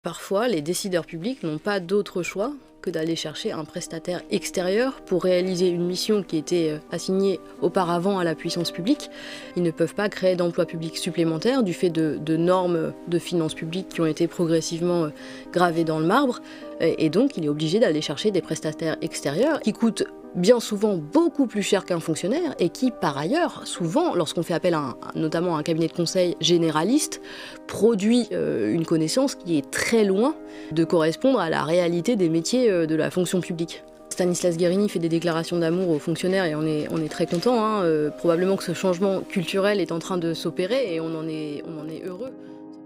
Parfois, les décideurs publics n'ont pas d'autre choix que d'aller chercher un prestataire extérieur pour réaliser une mission qui était assignée auparavant à la puissance publique. Ils ne peuvent pas créer d'emplois publics supplémentaires du fait de normes de finances publiques qui ont été progressivement gravées dans le marbre. Et donc, il est obligé d'aller chercher des prestataires extérieurs qui coûtent bien souvent beaucoup plus cher qu'un fonctionnaire et qui, par ailleurs, souvent, lorsqu'on fait appel notamment à un cabinet de conseil généraliste, produit une connaissance qui est très loin de correspondre à la réalité des métiers de la fonction publique. Stanislas Guerini fait des déclarations d'amour aux fonctionnaires et on est très content. Probablement que ce changement culturel est en train de s'opérer et on en est heureux.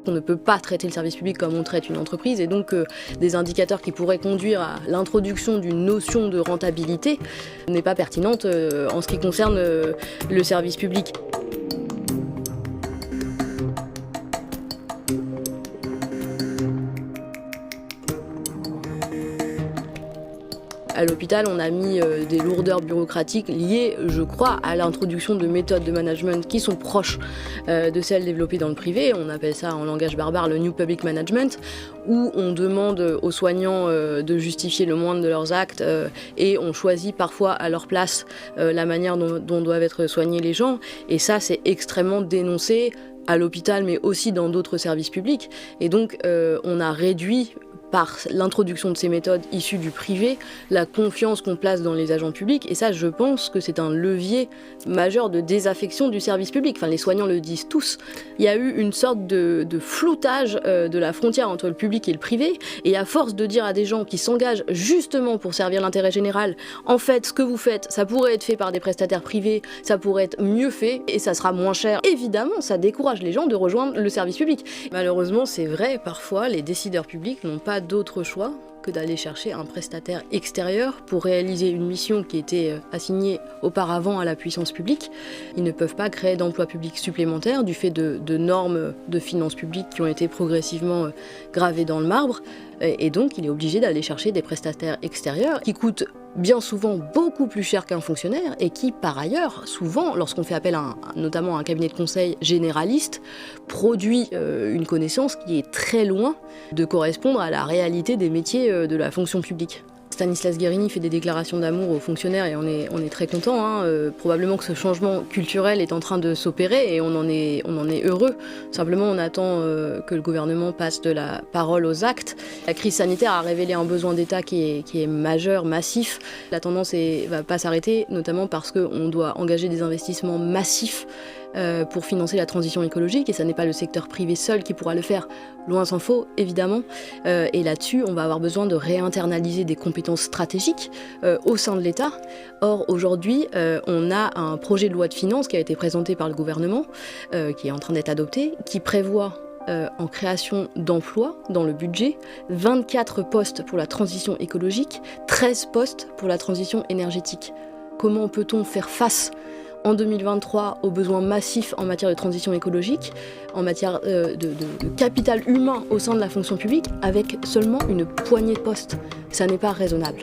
On ne peut pas traiter le service public comme on traite une entreprise et donc des indicateurs qui pourraient conduire à l'introduction d'une notion de rentabilité n'est pas pertinente en ce qui concerne le service public. À l'hôpital, on a mis des lourdeurs bureaucratiques liées, je crois, à l'introduction de méthodes de management qui sont proches de celles développées dans le privé. On appelle ça en langage barbare le New Public Management, où on demande aux soignants de justifier le moindre de leurs actes et on choisit parfois à leur place la manière dont doivent être soignés les gens. Et ça, c'est extrêmement dénoncé à l'hôpital, mais aussi dans d'autres services publics. Et donc, on a réduit par l'introduction de ces méthodes issues du privé, la confiance qu'on place dans les agents publics. Et ça, je pense que c'est un levier majeur de désaffection du service public. Enfin, les soignants le disent tous. Il y a eu une sorte de floutage de la frontière entre le public et le privé. Et à force de dire à des gens qui s'engagent justement pour servir l'intérêt général, en fait, ce que vous faites, ça pourrait être fait par des prestataires privés, ça pourrait être mieux fait et ça sera moins cher. Évidemment, ça décourage les gens de rejoindre le service public. Malheureusement, c'est vrai, parfois, les décideurs publics n'ont pas d'autre choix que d'aller chercher un prestataire extérieur pour réaliser une mission qui était assignée auparavant à la puissance publique. Ils ne peuvent pas créer d'emplois publics supplémentaires du fait de normes de finances publiques qui ont été progressivement gravées dans le marbre. Et donc, il est obligé d'aller chercher des prestataires extérieurs qui coûtent bien souvent beaucoup plus cher qu'un fonctionnaire et qui, par ailleurs, souvent, lorsqu'on fait appel notamment à un cabinet de conseil généraliste, produit une connaissance qui est très loin de correspondre à la réalité des métiers de la fonction publique. Stanislas Guerini fait des déclarations d'amour aux fonctionnaires et on est très content. Probablement que ce changement culturel est en train de s'opérer et on en est heureux. Simplement, on attend que le gouvernement passe de la parole aux actes. La crise sanitaire a révélé un besoin d'État qui est majeur, massif. La tendance va pas s'arrêter, notamment parce qu'on doit engager des investissements massifs pour financer la transition écologique et ça n'est pas le secteur privé seul qui pourra le faire, loin s'en faut évidemment, et là-dessus on va avoir besoin de réinternaliser des compétences stratégiques au sein de l'État. Or aujourd'hui on a un projet de loi de finances qui a été présenté par le gouvernement, qui est en train d'être adopté, qui prévoit en création d'emplois dans le budget, 24 postes pour la transition écologique, 13 postes pour la transition énergétique. Comment peut-on faire face en 2023 aux besoins massifs en matière de transition écologique, en matière de capital humain au sein de la fonction publique, avec seulement une poignée de postes? Ça n'est pas raisonnable.